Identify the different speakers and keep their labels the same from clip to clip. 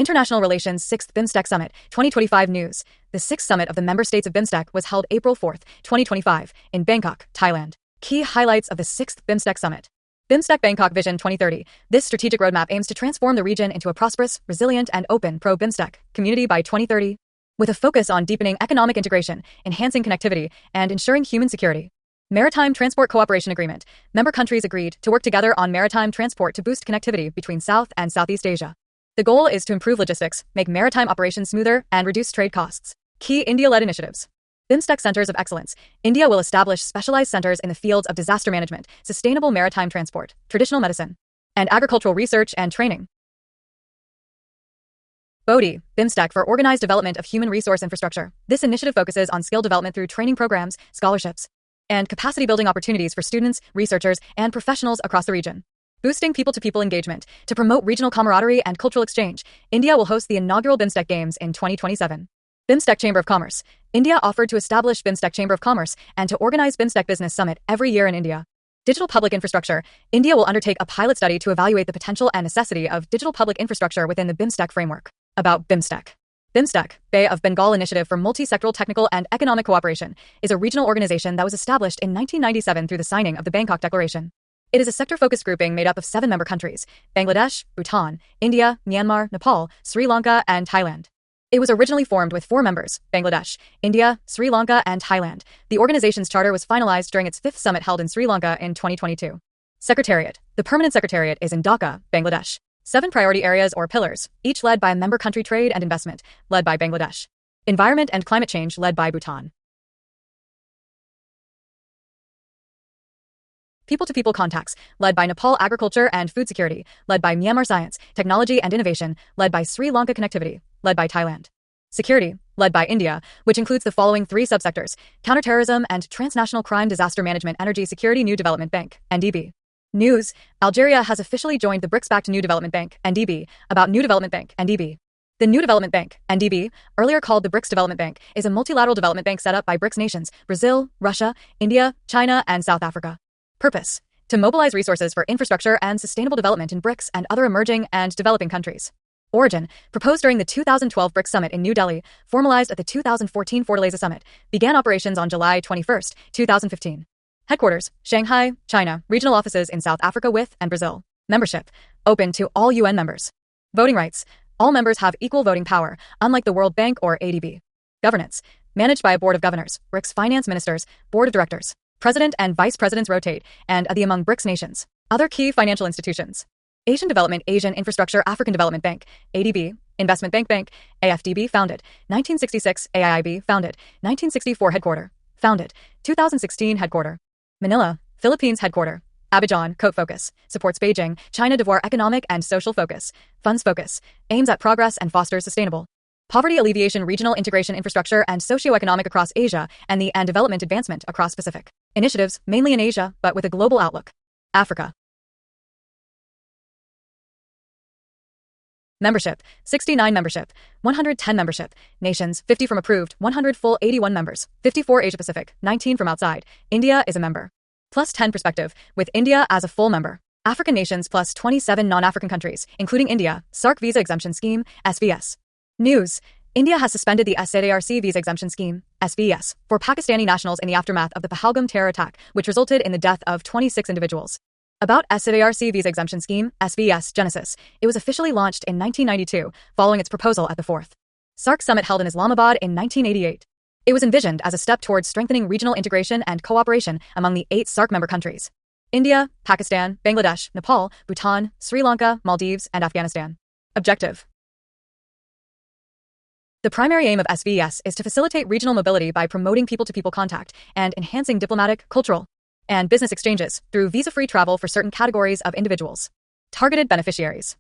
Speaker 1: International Relations 6th BIMSTEC Summit, 2025 News. The 6th Summit of the Member States of BIMSTEC was held April 4, 2025, in Bangkok, Thailand. Key highlights of the 6th BIMSTEC Summit. BIMSTEC Bangkok Vision 2030. This strategic roadmap aims to transform the region into a prosperous, resilient, and open pro-BIMSTEC community by 2030, with a focus on deepening economic integration, enhancing connectivity, and ensuring human security. Maritime Transport Cooperation Agreement. Member countries agreed to work together on maritime transport to boost connectivity between South and Southeast Asia. The goal is to improve logistics, make maritime operations smoother, and reduce trade costs. Key India-led initiatives. BIMSTEC Centers of Excellence. India will establish specialized centers in the fields of disaster management, sustainable maritime transport, traditional medicine, and agricultural research and training. BODI, BIMSTEC for Organized Development of Human Resource Infrastructure. This initiative focuses on skill development through training programs, scholarships, and capacity-building opportunities for students, researchers, and professionals across the region. Boosting people-to-people engagement. To promote regional camaraderie and cultural exchange, India will host the inaugural BIMSTEC Games in 2027. BIMSTEC Chamber of Commerce. India offered to establish BIMSTEC Chamber of Commerce and to organize BIMSTEC Business Summit every year in India. Digital public infrastructure. India will undertake a pilot study to evaluate the potential and necessity of digital public infrastructure within the BIMSTEC framework. About BIMSTEC. BIMSTEC, Bay of Bengal Initiative for Multi-Sectoral Technical and Economic Cooperation, is a regional organization that was established in 1997 through the signing of the Bangkok Declaration. It is a sector-focused grouping made up of 7 member countries: Bangladesh, Bhutan, India, Myanmar, Nepal, Sri Lanka, and Thailand. It was originally formed with 4 members: Bangladesh, India, Sri Lanka, and Thailand. The organization's charter was finalized during its 5th summit held in Sri Lanka in 2022. Secretariat. The permanent secretariat is in Dhaka, Bangladesh. 7 priority areas or pillars, each led by a member country: trade and investment, led by Bangladesh; environment and climate change, led by Bhutan; people-to-people contacts, led by Nepal; agriculture and food security, led by Myanmar; science, technology and innovation, led by Sri Lanka; connectivity, led by Thailand; security, led by India, which includes the following 3 subsectors: counterterrorism and transnational crime; disaster management; energy security; New Development Bank, NDB. News. Algeria has officially joined the BRICS-backed New Development Bank, NDB. About New Development Bank, NDB. The New Development Bank, NDB, earlier called the BRICS Development Bank, is a multilateral development bank set up by BRICS nations: Brazil, Russia, India, China, and South Africa. Purpose: to mobilize resources for infrastructure and sustainable development in BRICS and other emerging and developing countries. Origin: proposed during the 2012 BRICS Summit in New Delhi, formalized at the 2014 Fortaleza Summit, began operations on July 21, 2015. Headquarters: Shanghai, China, regional offices in South Africa with and Brazil. Membership: open to all UN members. Voting rights: all members have equal voting power, unlike the World Bank or ADB. Governance: managed by a board of governors, BRICS finance ministers, board of directors. President and vice presidents rotate, and are the among BRICS nations. Other key financial institutions: Asian Development, Asian Infrastructure, African Development Bank, ADB, Investment Bank, AFDB, founded, 1966, AIIB, founded, 1964, headquarter, founded, 2016, headquarter, Manila, Philippines, headquarter, Abidjan, Coat focus, supports Beijing, China d'Ivoire economic and social focus, funds focus, aims at progress and fosters sustainable poverty alleviation, regional integration, infrastructure and socio-economic across Asia, and development advancement across Pacific. Initiatives, mainly in Asia, but with a global outlook. Africa. Membership: 69 membership, 110 membership, nations, 50 from approved, 100 full, 81 members, 54 Asia Pacific, 19 from outside. India is a member. Plus 10 perspective, with India as a full member. African nations plus 27 non-African countries, including India, SARC Visa Exemption Scheme, SVS. News. India has suspended the SARC Visa Exemption Scheme, SVS, for Pakistani nationals in the aftermath of the Pahalgam terror attack, which resulted in the death of 26 individuals. About SARC Visa Exemption Scheme, SVS, Genesis. It was officially launched in 1992, following its proposal at the 4th SARC Summit held in Islamabad in 1988. It was envisioned as a step towards strengthening regional integration and cooperation among the 8 SARC member countries: India, Pakistan, Bangladesh, Nepal, Bhutan, Sri Lanka, Maldives, and Afghanistan. Objective: the primary aim of SVS is to facilitate regional mobility by promoting people-to-people contact and enhancing diplomatic, cultural, and business exchanges through visa-free travel for certain categories of individuals. Targeted beneficiaries.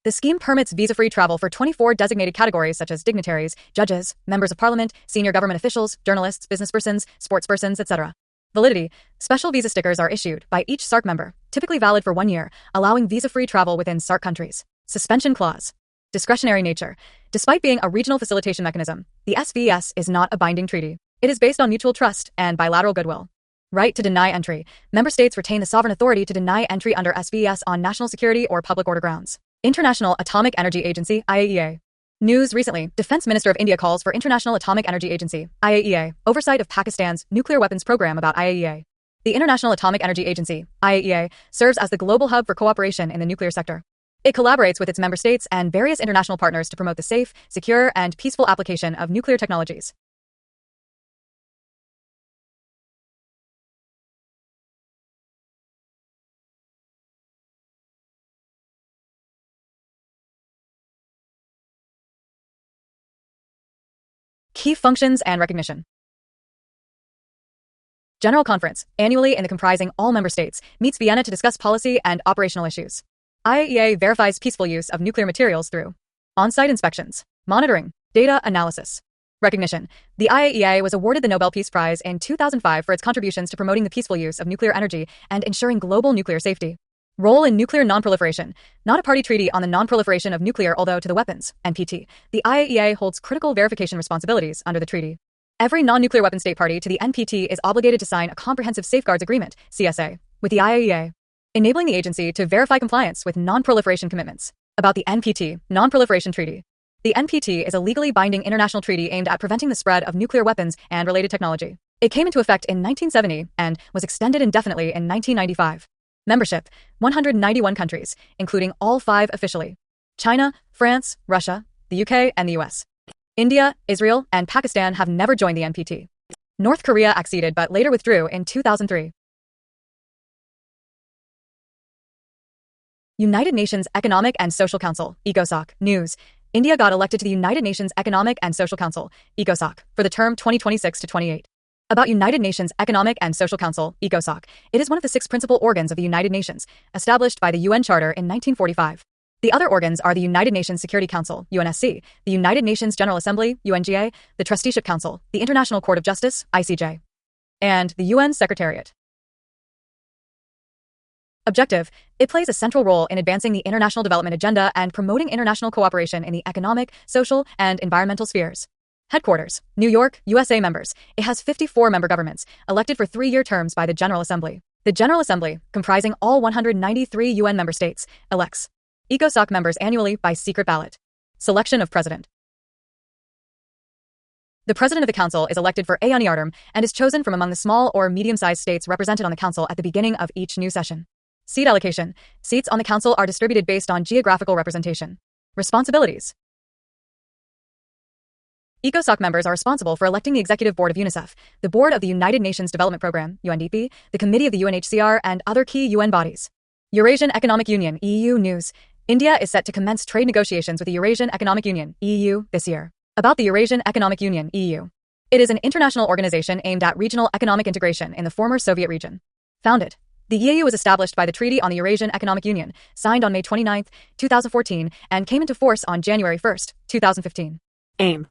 Speaker 1: The scheme permits visa-free travel for 24 designated categories such as dignitaries, judges, members of parliament, senior government officials, journalists, businesspersons, sportspersons, etc. Validity. Special visa stickers are issued by each SARC member, typically valid for 1 year, allowing visa-free travel within SARC countries. Suspension clause. Discretionary nature. Despite being a regional facilitation mechanism, the SVS is not a binding treaty. It is based on mutual trust and bilateral goodwill. Right to deny entry. Member states retain the sovereign authority to deny entry under SVS on national security or public order grounds. International Atomic Energy Agency, IAEA. News recently, Defense Minister of India calls for International Atomic Energy Agency, IAEA, oversight of Pakistan's nuclear weapons program. About IAEA. The International Atomic Energy Agency, IAEA, serves as the global hub for cooperation in the nuclear sector. It collaborates with its member states and various international partners to promote the safe, secure, and peaceful application of nuclear technologies. Key functions and recognition. General Conference, annually and comprising all member states, meets Vienna to discuss policy and operational issues. IAEA verifies peaceful use of nuclear materials through on-site inspections, monitoring, data analysis. Recognition. The IAEA was awarded the Nobel Peace Prize in 2005 for its contributions to promoting the peaceful use of nuclear energy and ensuring global nuclear safety. Role in nuclear non-proliferation. Not a party treaty on the non-proliferation of nuclear, although to the weapons, NPT, the IAEA holds critical verification responsibilities under the treaty. Every non-nuclear weapon state party to the NPT is obligated to sign a Comprehensive Safeguards Agreement, CSA, with the IAEA, enabling the agency to verify compliance with non-proliferation commitments. About the NPT, Non-Proliferation Treaty. The NPT is a legally binding international treaty aimed at preventing the spread of nuclear weapons and related technology. It came into effect in 1970 and was extended indefinitely in 1995. Membership, 191 countries, including all 5 officially: China, France, Russia, the UK, and the US. India, Israel, and Pakistan have never joined the NPT. North Korea acceded but later withdrew in 2003. United Nations Economic and Social Council, ECOSOC, News. India got elected to the United Nations Economic and Social Council, ECOSOC, for the term 2026 to 28. About United Nations Economic and Social Council, ECOSOC. It is one of the 6 principal organs of the United Nations, established by the UN Charter in 1945. The other organs are the United Nations Security Council, UNSC, the United Nations General Assembly, UNGA, the Trusteeship Council, the International Court of Justice, ICJ, and the UN Secretariat. Objective. It plays a central role in advancing the international development agenda and promoting international cooperation in the economic, social, and environmental spheres. Headquarters, New York, USA. Members. It has 54 member governments, elected for 3-year terms by the General Assembly. The General Assembly, comprising all 193 UN member states, elects ECOSOC members annually by secret ballot. Selection of President. The President of the Council is elected for a uniarterm and is chosen from among the small or medium-sized states represented on the Council at the beginning of each new session. Seat allocation. Seats on the Council are distributed based on geographical representation. Responsibilities. ECOSOC members are responsible for electing the Executive Board of UNICEF, the Board of the United Nations Development Programme, UNDP, the Committee of the UNHCR, and other key UN bodies. Eurasian Economic Union, EU. News. India is set to commence trade negotiations with the Eurasian Economic Union, EU, this year. About the Eurasian Economic Union, EU. It is an international organization aimed at regional economic integration in the former Soviet region. Founded. The EU was established by the Treaty on the Eurasian Economic Union, signed on May 29, 2014, and came into force on January 1, 2015. Aim.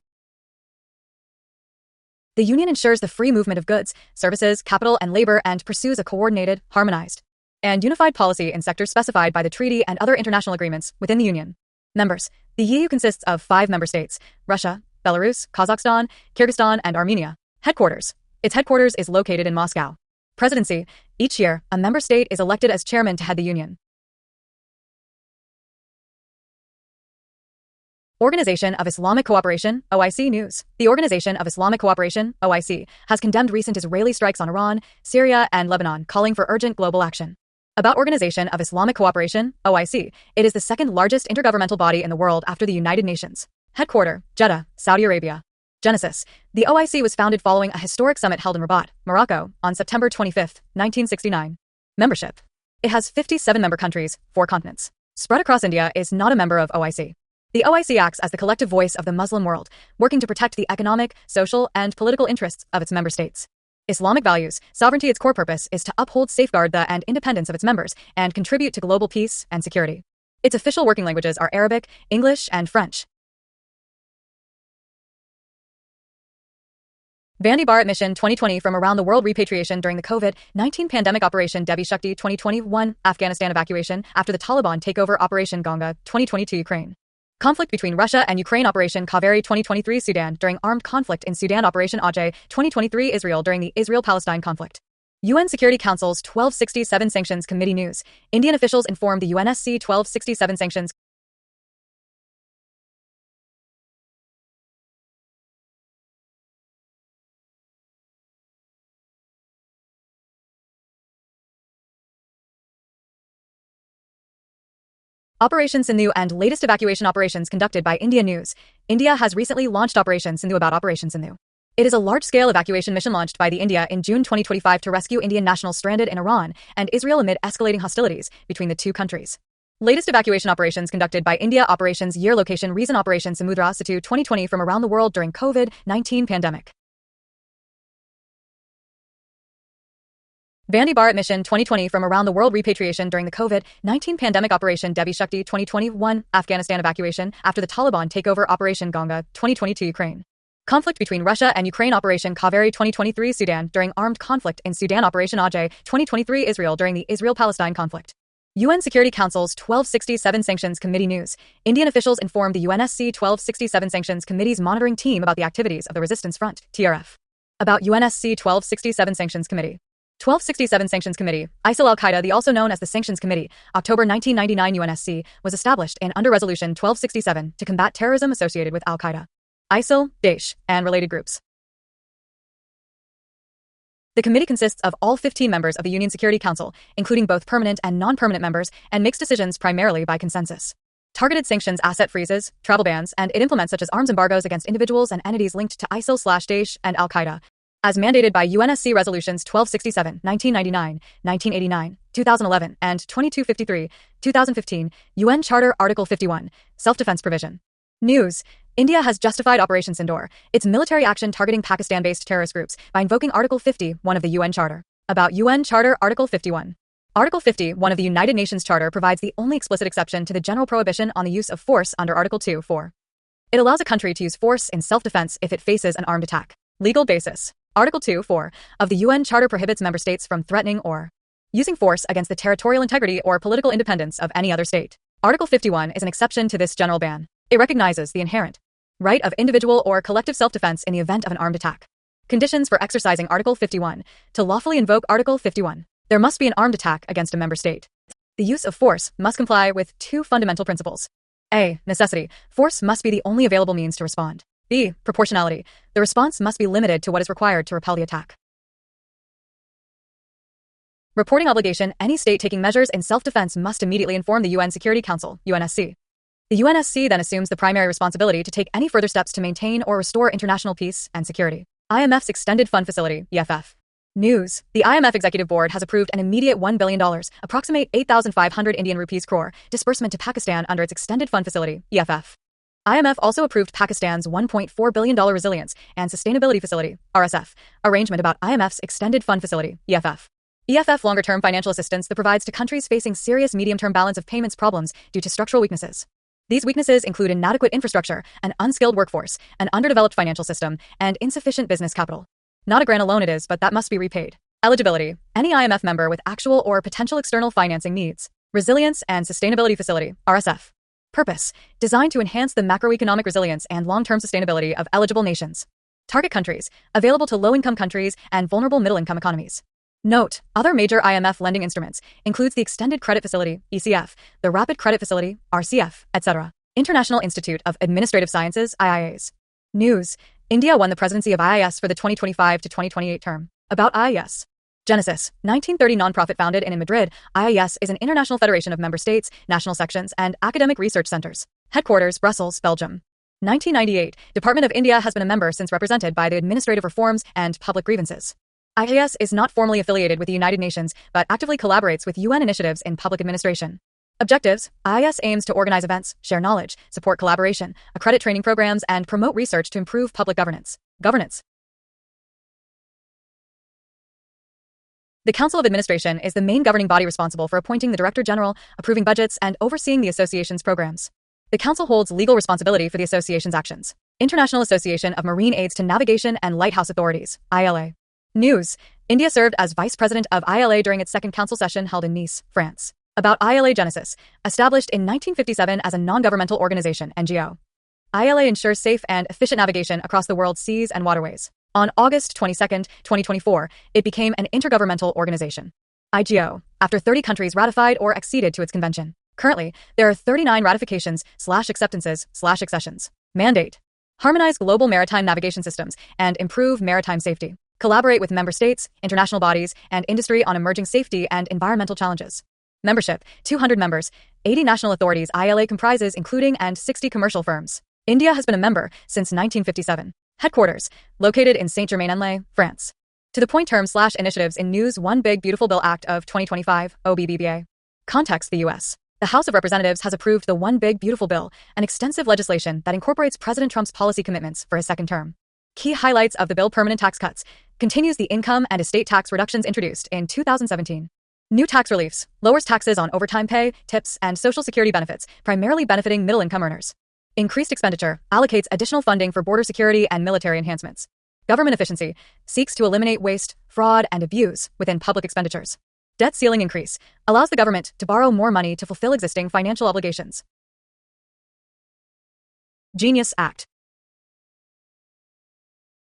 Speaker 1: The Union ensures the free movement of goods, services, capital, and labor and pursues a coordinated, harmonized, and unified policy in sectors specified by the treaty and other international agreements within the Union. Members. The EU consists of 5 member states: Russia, Belarus, Kazakhstan, Kyrgyzstan, and Armenia. Headquarters. Its headquarters is located in Moscow. Presidency. Each year, a member state is elected as chairman to head the Union. Organization of Islamic Cooperation, OIC. News. The Organization of Islamic Cooperation, OIC, has condemned recent Israeli strikes on Iran, Syria, and Lebanon, calling for urgent global action. About Organization of Islamic Cooperation, OIC. It is the second largest intergovernmental body in the world after the United Nations. Headquarter, Jeddah, Saudi Arabia. Genesis. The OIC was founded following a historic summit held in Rabat, Morocco, on September 25, 1969. Membership. It has 57 member countries, 4 continents. Spread across India, is not a member of OIC. The OIC acts as the collective voice of the Muslim world, working to protect the economic, social, and political interests of its member states. Islamic values. Sovereignty. Its core purpose is to uphold, safeguard the and independence of its members and contribute to global peace and security. Its official working languages are Arabic, English, and French. Vande Bharat Mission 2020 from around the world. Repatriation during the COVID-19 pandemic. Operation Devi Shakti 2021, Afghanistan evacuation after the Taliban takeover. Operation Ganga 2022, Ukraine. Conflict between Russia and Ukraine. Operation Kaveri 2023, Sudan during armed conflict in Sudan. Operation Ajay 2023, Israel during the Israel-Palestine conflict. UN Security Council's 1267 Sanctions Committee. News. Indian officials informed the UNSC 1267 sanctions Operation Sindhu and latest evacuation operations conducted by India News. India has recently launched Operation Sindhu. About Operation Sindhu. It is a large-scale evacuation mission launched by the India in June 2025 to rescue Indian nationals stranded in Iran and Israel amid escalating hostilities between the two countries. Latest evacuation operations conducted by India. Operations Year Location Reason Operation Samudra Setu 2020 from around the world during COVID-19 pandemic. Vande Bharat Mission 2020 from around the world repatriation during the COVID-19 pandemic. Operation Devi Shakti 2021 Afghanistan evacuation after the Taliban takeover. Operation Ganga 2022 Ukraine. Conflict between Russia and Ukraine. Operation Kaveri 2023 Sudan during armed conflict in Sudan. Operation Ajay 2023 Israel during the Israel-Palestine conflict. UN Security Council's 1267 Sanctions Committee news. Indian officials informed the UNSC 1267 Sanctions Committee's monitoring team about the activities of the Resistance Front, TRF. About UNSC 1267 Sanctions Committee. 1267 Sanctions Committee, ISIL Al-Qaeda, the also known as the Sanctions Committee, October 1999 UNSC, was established in under Resolution 1267 to combat terrorism associated with Al-Qaeda, ISIL, Daesh, and related groups. The committee consists of all 15 members of the Union Security Council, including both permanent and non-permanent members, and makes decisions primarily by consensus. Targeted sanctions, asset freezes, travel bans, and it implements such as arms embargoes against individuals and entities linked to ISIL/Daesh and Al-Qaeda, as mandated by UNSC Resolutions 1267, 1999, 1989, 2011, and 2253, 2015, UN Charter Article 51, Self-Defense Provision. News. India has justified Operation Sindoor, its military action targeting Pakistan-based terrorist groups, by invoking Article 50(1) of the UN Charter. About UN Charter Article 51. Article 50(1) of the United Nations Charter provides the only explicit exception to the general prohibition on the use of force under Article 2(4). It allows a country to use force in self-defense if it faces an armed attack. Legal basis. Article 2(4) of the UN Charter prohibits member states from threatening or using force against the territorial integrity or political independence of any other state. Article 51 is an exception to this general ban. It recognizes the inherent right of individual or collective self-defense in the event of an armed attack. Conditions for exercising Article 51. To lawfully invoke Article 51, there must be an armed attack against a member state. The use of force must comply with two fundamental principles. A. Necessity. Force must be the only available means to respond. B. Proportionality. The response must be limited to what is required to repel the attack. Reporting obligation. Any state taking measures in self-defense must immediately inform the UN Security Council, UNSC. The UNSC then assumes the primary responsibility to take any further steps to maintain or restore international peace and security. IMF's Extended Fund Facility, EFF. News. The IMF Executive Board has approved an immediate $1 billion, approximate 8,500 Indian rupees crore, disbursement to Pakistan under its Extended Fund Facility, EFF. IMF also approved Pakistan's $1.4 billion Resilience and Sustainability Facility, RSF, arrangement about IMF's Extended Fund Facility, EFF. EFF longer-term financial assistance that provides to countries facing serious medium-term balance of payments problems due to structural weaknesses. These weaknesses include inadequate infrastructure, an unskilled workforce, an underdeveloped financial system, and insufficient business capital. Not a grant alone it is, but that must be repaid. Eligibility. Any IMF member with actual or potential external financing needs. Resilience and Sustainability Facility, RSF. Purpose. Designed to enhance the macroeconomic resilience and long-term sustainability of eligible nations. Target countries. Available to low-income countries and vulnerable middle-income economies. Note. Other major IMF lending instruments includes the Extended Credit Facility, ECF, the Rapid Credit Facility, RCF, etc. International Institute of Administrative Sciences, IIAs. News. India won the presidency of IIS for the 2025 to 2028 term. About IIS. Genesis. 1930 nonprofit founded in Madrid, IIS is an international federation of member states, national sections, and academic research centers. Headquarters, Brussels, Belgium. 1998. Department of India has been a member since represented by the Administrative Reforms and Public Grievances. IIS is not formally affiliated with the United Nations, but actively collaborates with UN initiatives in public administration. Objectives. IIS aims to organize events, share knowledge, support collaboration, accredit training programs, and promote research to improve public governance. The Council of Administration is the main governing body responsible for appointing the Director General, approving budgets, and overseeing the association's programs. The Council holds legal responsibility for the association's actions. International Association of Marine Aids to Navigation and Lighthouse Authorities, ILA. News. India served as Vice President of ILA during its second Council session held in Nice, France. About ILA Genesis. Established in 1957 as a non-governmental organization, NGO. ILA ensures safe and efficient navigation across the world's seas and waterways. On August 22, 2024, it became an intergovernmental organization. IGO, after 30 countries ratified or acceded to its convention. Currently, there are 39 ratifications/acceptances/accessions. Mandate. Harmonize global maritime navigation systems and improve maritime safety. Collaborate with member states, international bodies, and industry on emerging safety and environmental challenges. Membership, 200 members, 80 national authorities ILA comprises including and 60 commercial firms. India has been a member since 1957. Headquarters, located in Saint-Germain-en-Laye, France. To the point terms/initiatives in News One Big Beautiful Bill Act of 2025, OBBBA. Context: the U.S. The House of Representatives has approved the One Big Beautiful Bill, an extensive legislation that incorporates President Trump's policy commitments for his second term. Key highlights of the bill: permanent tax cuts, continues the income and estate tax reductions introduced in 2017. New tax reliefs, lowers taxes on overtime pay, tips, and Social Security benefits, primarily benefiting middle-income earners. Increased expenditure, allocates additional funding for border security and military enhancements. Government efficiency, seeks to eliminate waste, fraud, and abuse within public expenditures. Debt ceiling increase, allows the government to borrow more money to fulfill existing financial obligations. Genius Act.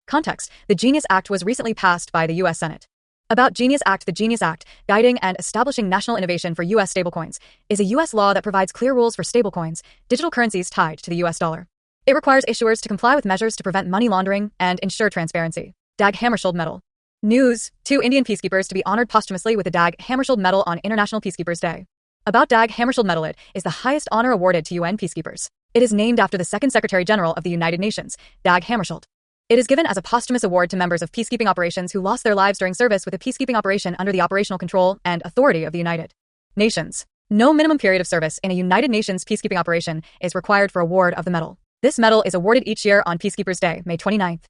Speaker 1: Context: the Genius Act was recently passed by the U.S. Senate. About Genius Act: the Genius Act, guiding and establishing national innovation for U.S. stablecoins, is a U.S. law that provides clear rules for stablecoins, digital currencies tied to the U.S. dollar. It requires issuers to comply with measures to prevent money laundering and ensure transparency. Dag Hammarskjöld Medal. News: 2 Indian peacekeepers to be honored posthumously with the Dag Hammarskjöld Medal on International Peacekeepers Day. About Dag Hammarskjöld Medal: it is the highest honor awarded to UN peacekeepers. It is named after the second Secretary General of the United Nations, Dag Hammarskjöld. It is given as a posthumous award to members of peacekeeping operations who lost their lives during service with a peacekeeping operation under the operational control and authority of the United Nations. No minimum period of service in a United Nations peacekeeping operation is required for award of the medal. This medal is awarded each year on Peacekeepers Day, May 29th.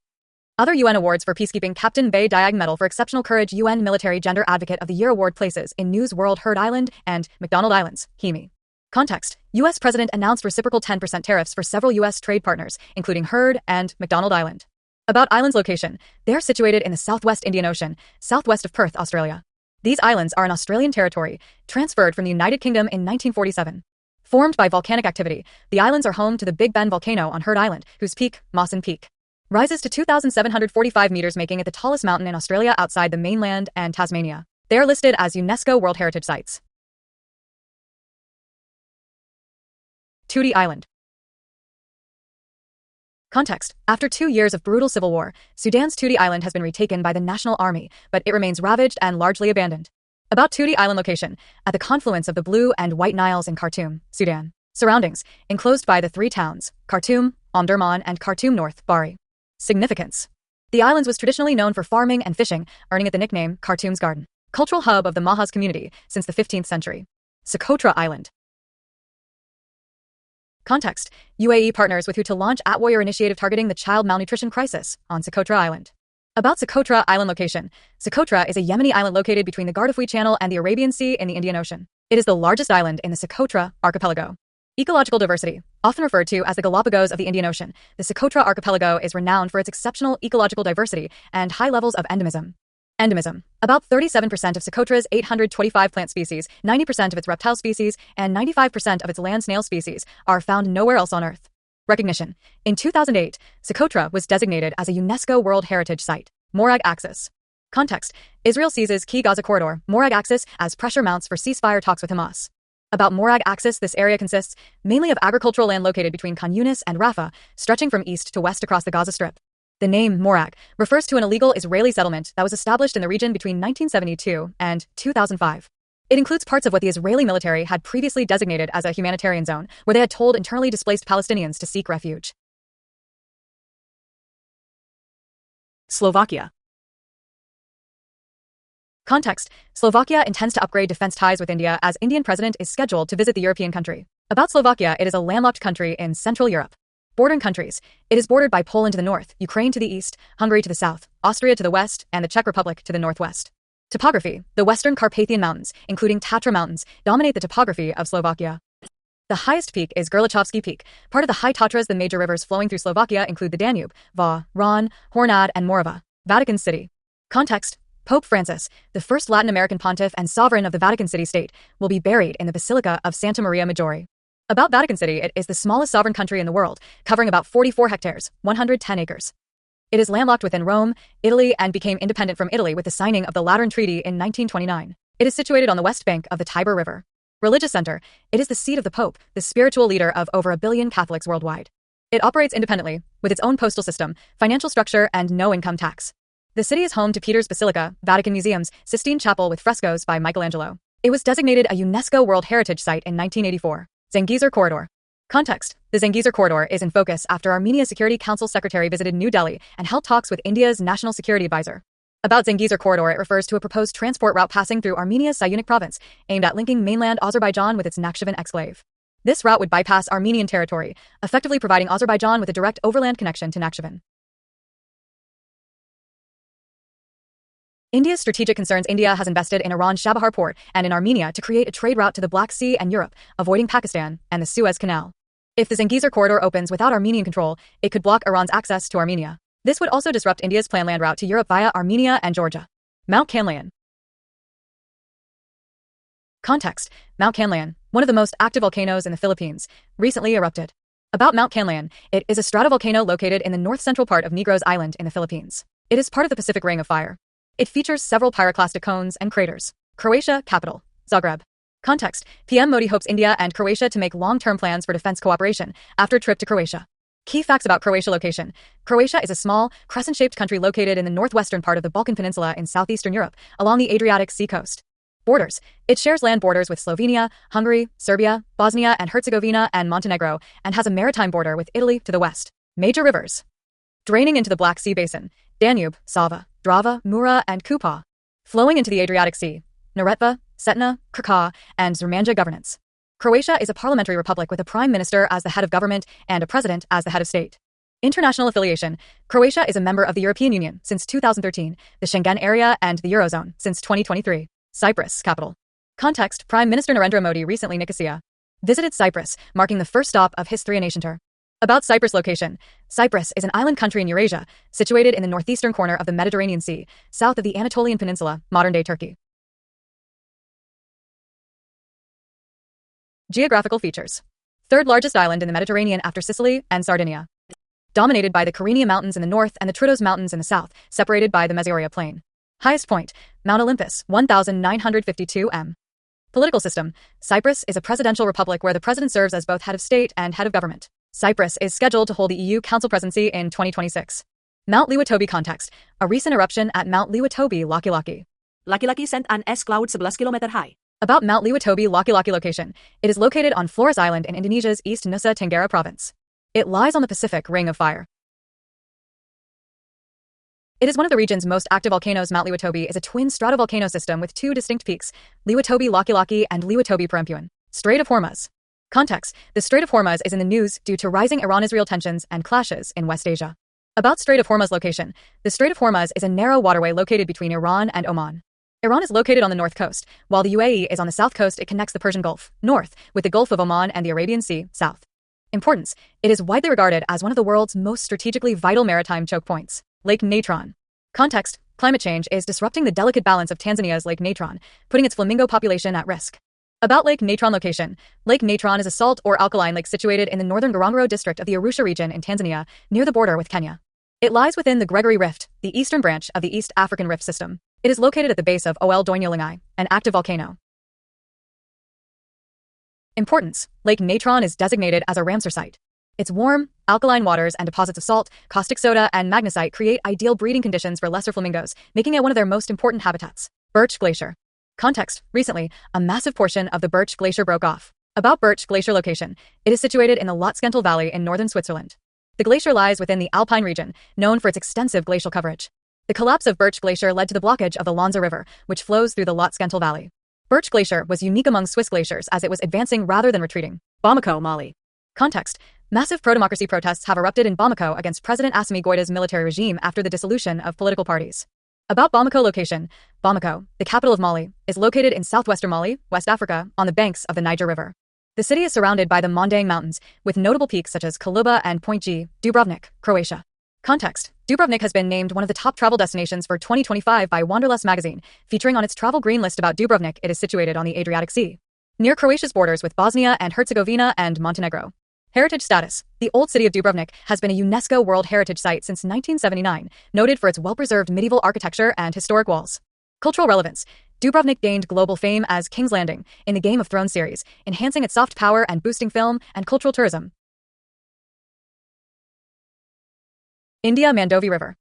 Speaker 1: Other UN awards for peacekeeping: Captain Bay Diag Medal for Exceptional Courage, UN Military Gender Advocate of the Year Award places in News World Heard Island and McDonald Islands, Hemi. Context: U.S. President announced reciprocal 10% tariffs for several U.S. trade partners, including Heard and McDonald Island. About islands location: they are situated in the southwest Indian Ocean, southwest of Perth, Australia. These islands are an Australian territory, transferred from the United Kingdom in 1947. Formed by volcanic activity, the islands are home to the Big Ben volcano on Heard Island, whose peak, Mawson Peak, rises to 2,745 meters, making it the tallest mountain in Australia outside the mainland and Tasmania. They are listed as UNESCO World Heritage Sites. Tootie Island. Context: after 2 years of brutal civil war, Sudan's Tootie Island has been retaken by the National Army, but it remains ravaged and largely abandoned. About Tootie Island location: at the confluence of the Blue and White Niles in Khartoum, Sudan. Surroundings: enclosed by the 3 towns, Khartoum, Omdurman, and Khartoum North, Bari. Significance: the islands was traditionally known for farming and fishing, earning it the nickname Khartoum's Garden. Cultural hub of the Mahas community since the 15th century. Socotra Island. Context: UAE partners with who to launch At-Warrior initiative targeting the child malnutrition crisis on Socotra Island. About Socotra Island location: Socotra is a Yemeni island located between the Gardafui Channel and the Arabian Sea in the Indian Ocean. It is the largest island in the Socotra archipelago. Ecological diversity: often referred to as the Galapagos of the Indian Ocean, the Socotra archipelago is renowned for its exceptional ecological diversity and high levels of endemism. Endemism: about 37% of Socotra's 825 plant species, 90% of its reptile species, and 95% of its land snail species are found nowhere else on Earth. Recognition: in 2008, Socotra was designated as a UNESCO World Heritage Site. Morag Axis. Context: Israel seizes key Gaza corridor, Morag Axis, as pressure mounts for ceasefire talks with Hamas. About Morag Axis: this area consists mainly of agricultural land located between Khan Yunis and Rafah, stretching from east to west across the Gaza Strip. The name Morag refers to an illegal Israeli settlement that was established in the region between 1972 and 2005. It includes parts of what the Israeli military had previously designated as a humanitarian zone, where they had told internally displaced Palestinians to seek refuge. Slovakia. Context: Slovakia intends to upgrade defense ties with India as Indian president is scheduled to visit the European country. About Slovakia: it is a landlocked country in Central Europe. Bordering countries: it is bordered by Poland to the north, Ukraine to the east, Hungary to the south, Austria to the west, and the Czech Republic to the northwest. Topography: the Western Carpathian Mountains, including Tatra Mountains, dominate the topography of Slovakia. The highest peak is Gerlichovsky Peak. Part of the High Tatras. The major rivers flowing through Slovakia include the Danube, Va, Ron, Hornad, and Morava. Vatican City. Context: Pope Francis, the first Latin American pontiff and sovereign of the Vatican City State, will be buried in the Basilica of Santa Maria Maggiore. About Vatican City: it is the smallest sovereign country in the world, covering about 44 hectares, 110 acres. It is landlocked within Rome, Italy, and became independent from Italy with the signing of the Lateran Treaty in 1929. It is situated on the west bank of the Tiber River. Religious center: it is the seat of the Pope, the spiritual leader of over 1 billion Catholics worldwide. It operates independently, with its own postal system, financial structure, and no income tax. The city is home to Peter's Basilica, Vatican Museums, Sistine Chapel with frescoes by Michelangelo. It was designated a UNESCO World Heritage Site in 1984. Zangezur Corridor. Context: the Zangezur Corridor is in focus after Armenia Security Council Secretary visited New Delhi and held talks with India's National Security Advisor. About Zangezur Corridor, it refers to a proposed transport route passing through Armenia's Syunik province, aimed at linking mainland Azerbaijan with its Nakhchivan exclave. This route would bypass Armenian territory, effectively providing Azerbaijan with a direct overland connection to Nakhchivan. India's strategic concerns: India has invested in Iran's Chabahar port and in Armenia to create a trade route to the Black Sea and Europe, avoiding Pakistan and the Suez Canal. If the Zangezur Corridor opens without Armenian control, it could block Iran's access to Armenia. This would also disrupt India's planned land route to Europe via Armenia and Georgia. Mount Kanlaon. Context: Mount Kanlaon, one of the most active volcanoes in the Philippines, recently erupted. About Mount Kanlaon, it is a stratovolcano located in the north-central part of Negros Island in the Philippines. It is part of the Pacific Ring of Fire. It features several pyroclastic cones and craters. Croatia, capital: Zagreb. Context: PM Modi hopes India and Croatia to make long-term plans for defense cooperation after trip to Croatia. Key facts about Croatia location. Croatia is a small, crescent-shaped country located in the northwestern part of the Balkan Peninsula in southeastern Europe, along the Adriatic Sea coast. Borders: it shares land borders with Slovenia, Hungary, Serbia, Bosnia and Herzegovina, and Montenegro, and has a maritime border with Italy to the west. Major rivers draining into the Black Sea Basin: Danube, Sava, Drava, Mura, and Kupa. Flowing into the Adriatic Sea: Neretva, Cetina, Krka, and Zrmanja. Governance: Croatia is a parliamentary republic with a prime minister as the head of government and a president as the head of state. International affiliation: Croatia is a member of the European Union since 2013, the Schengen area, and the Eurozone since 2023. Cyprus, capital. Context: Prime Minister Narendra Modi recently Nicosia visited Cyprus, marking the first stop of his three-nation tour. About Cyprus location: Cyprus is an island country in Eurasia, situated in the northeastern corner of the Mediterranean Sea, south of the Anatolian Peninsula, modern-day Turkey. Geographical features: third largest island in the Mediterranean after Sicily and Sardinia. Dominated by the Kyrenia Mountains in the north and the Troodos Mountains in the south, separated by the Mesoria Plain. Highest point: Mount Olympus, 1,952 m. Political system: Cyprus is a presidential republic where the president serves as both head of state and head of government. Cyprus is scheduled to hold the EU Council presidency in 2026. Mount Liwatobi. Context: a recent eruption at Mount Liwatobi, Laki-Laki.
Speaker 2: Laki-Laki sent an S-cloud 11 km high.
Speaker 1: About Mount Liwatobi, Laki-Laki location: it is located on Flores Island in Indonesia's East Nusa Tenggara province. It lies on the Pacific Ring of Fire. It is one of the region's most active volcanoes. Mount Liwatobi is a twin stratovolcano system with two distinct peaks: Liwatobi Laki-Laki and Liwatobi Perempuan. Strait of Hormuz. Context: the Strait of Hormuz is in the news due to rising Iran-Israel tensions and clashes in West Asia. About Strait of Hormuz location: the Strait of Hormuz is a narrow waterway located between Iran and Oman. Iran is located on the north coast, while the UAE is on the south coast. It connects the Persian Gulf, north, with the Gulf of Oman and the Arabian Sea, south. Importance: it is widely regarded as one of the world's most strategically vital maritime choke points. Lake Natron. Context: climate change is disrupting the delicate balance of Tanzania's Lake Natron, putting its flamingo population at risk. About Lake Natron location: Lake Natron is a salt or alkaline lake situated in the northern Ngorongoro district of the Arusha region in Tanzania, near the border with Kenya. It lies within the Gregory Rift, the eastern branch of the East African Rift system. It is located at the base of Ol Doinyo, an active volcano. Importance: Lake Natron is designated as a Ramsar site. Its warm, alkaline waters and deposits of salt, caustic soda, and magnesite create ideal breeding conditions for lesser flamingos, making it one of their most important habitats. Birch Glacier. Context: recently, a massive portion of the Birch Glacier broke off. About Birch Glacier location: it is situated in the Lotskentel Valley in northern Switzerland. The glacier lies within the Alpine region, known for its extensive glacial coverage. The collapse of Birch Glacier led to the blockage of the Lonza River, which flows through the Lotskentel Valley. Birch Glacier was unique among Swiss glaciers as it was advancing rather than retreating. Bamako, Mali. Context: massive pro-democracy protests have erupted in Bamako against President Assimi Goïta's military regime after the dissolution of political parties. About Bamako location: Bamako, the capital of Mali, is located in southwestern Mali, West Africa, on the banks of the Niger River. The city is surrounded by the Mondang Mountains, with notable peaks such as Kaluba and Point G, Dubrovnik, Croatia. Context: Dubrovnik has been named one of the top travel destinations for 2025 by Wanderlust magazine, featuring on its travel green list. About Dubrovnik: it is situated on the Adriatic Sea, near Croatia's borders with Bosnia and Herzegovina and Montenegro. Heritage status: the Old City of Dubrovnik has been a UNESCO World Heritage Site since 1979, noted for its well-preserved medieval architecture and historic walls. Cultural relevance: Dubrovnik gained global fame as King's Landing in the Game of Thrones series, enhancing its soft power and boosting film and cultural tourism. India Mandovi River.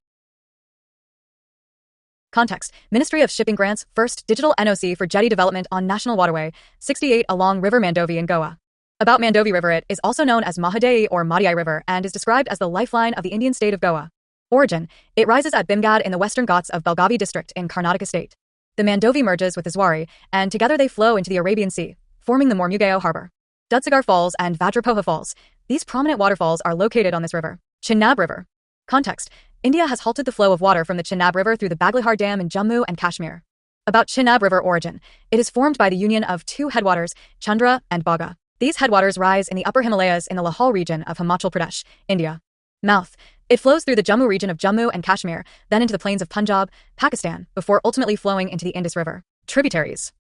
Speaker 1: Context: Ministry of Shipping grants first digital NOC for jetty development on National Waterway 68 along River Mandovi in Goa. About Mandovi River, it is also known as Mahadei or Madai River and is described as the lifeline of the Indian state of Goa. Origin: it rises at Bhimgad in the western Ghats of Belgavi district in Karnataka state. The Mandovi merges with the Zwari, and together they flow into the Arabian Sea, forming the Mormugao harbor. Dudsagar Falls and Vajrapoha Falls. These prominent waterfalls are located on this river. Chenab River. Context: India has halted the flow of water from the Chenab River through the Baglihar Dam in Jammu and Kashmir. About Chenab River origin: it is formed by the union of two headwaters, Chandra and Baga. These headwaters rise in the upper Himalayas in the Lahaul region of Himachal Pradesh, India. Mouth: it flows through the Jammu region of Jammu and Kashmir, then into the plains of Punjab, Pakistan, before ultimately flowing into the Indus River. Tributaries.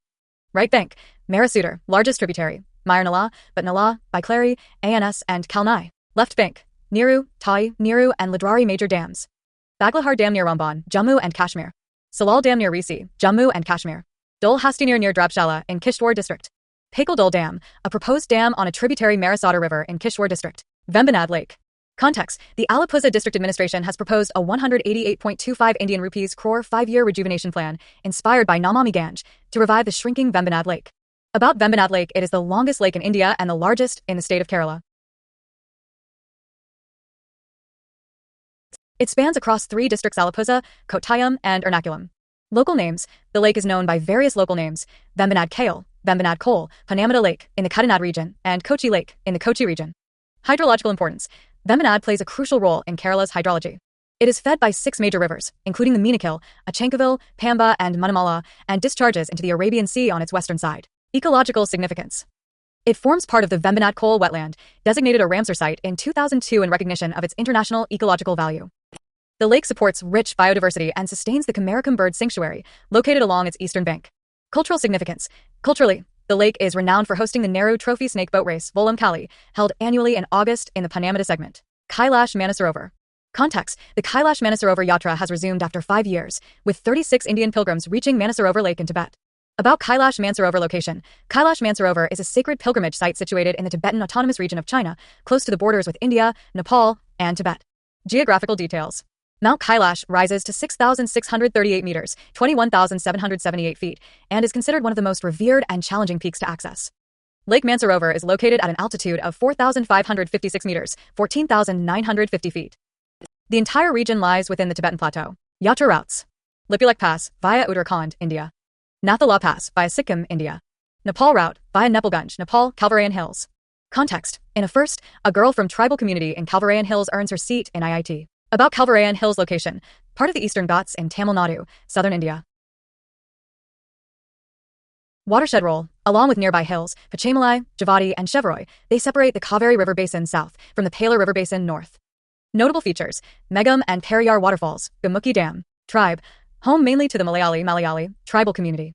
Speaker 1: Right bank: Marasudar, largest tributary, Myr Nala, Batnala, Baiklari, ANS, and Kalnai. Left bank: Niru, Tai, Niru, and Ladrari major dams. Baglihar Dam near Ramban, Jammu and Kashmir. Salal Dam near Risi, Jammu and Kashmir. Dol Hastinir near Drabshala in Kishtwar district. Pakal Dol Dam, a proposed dam on a tributary Marasudar River in Kishtwar district. Vembanad Lake. Context: the Alapuzha district administration has proposed a 188.25 Indian rupees crore 5-year rejuvenation plan, inspired by Namami Gange, to revive the shrinking Vembanad Lake. About Vembanad Lake, it is the longest lake in India and the largest in the state of Kerala. It spans across 3 districts: Alapuzha, Kottayam, and Ernakulam. Local names: the lake is known by various local names: Vembanad Kale, Vembanad Kol, Panamata Lake in the Kuttanad region, and Kochi Lake in the Kochi region. Hydrological importance: Vembanad plays a crucial role in Kerala's hydrology. It is fed by 6 major rivers, including the Meenakil, Achankavil, Pamba, and Manamala, and discharges into the Arabian Sea on its western side. Ecological significance: it forms part of the Vembanad Coal wetland, designated a Ramsar site in 2002 in recognition of its international ecological value. The lake supports rich biodiversity and sustains the Kamarikam Bird Sanctuary, located along its eastern bank. Cultural significance: culturally, the lake is renowned for hosting the Nehru Trophy Snake Boat Race, Volam Kali, held annually in August in the Panamata segment. Kailash Manasarovar. Context: the Kailash Manasarovar Yatra has resumed after 5 years, with 36 Indian pilgrims reaching Manasarovar Lake in Tibet. About Kailash Mansarovar location: Kailash Mansarovar is a sacred pilgrimage site situated in the Tibetan Autonomous Region of China, close to the borders with India, Nepal, and Tibet. Geographical details: Mount Kailash rises to 6,638 meters, 21,778 feet, and is considered one of the most revered and challenging peaks to access. Lake Mansarovar is located at an altitude of 4,556 meters, 14,950 feet. The entire region lies within the Tibetan Plateau. Yatra routes: Lipulekh Pass, via Uttarakhand, India. Nathala Pass, via Sikkim, India. Nepal route, via Nepalganj, Nepal, Kalvarayan Hills. Context: in a first, a girl from tribal community in Kalvarayan Hills earns her seat in IIT. About Kalvarayan Hills location: part of the eastern Ghats in Tamil Nadu, southern India. Watershed role: along with nearby hills, Pachamalai, Javadi, and Chevroi, they separate the Kaveri River Basin south from the Palar River Basin north. Notable features: Megam and Periyar waterfalls, Gumukhi Dam. Tribe: home mainly to the Malayali tribal community.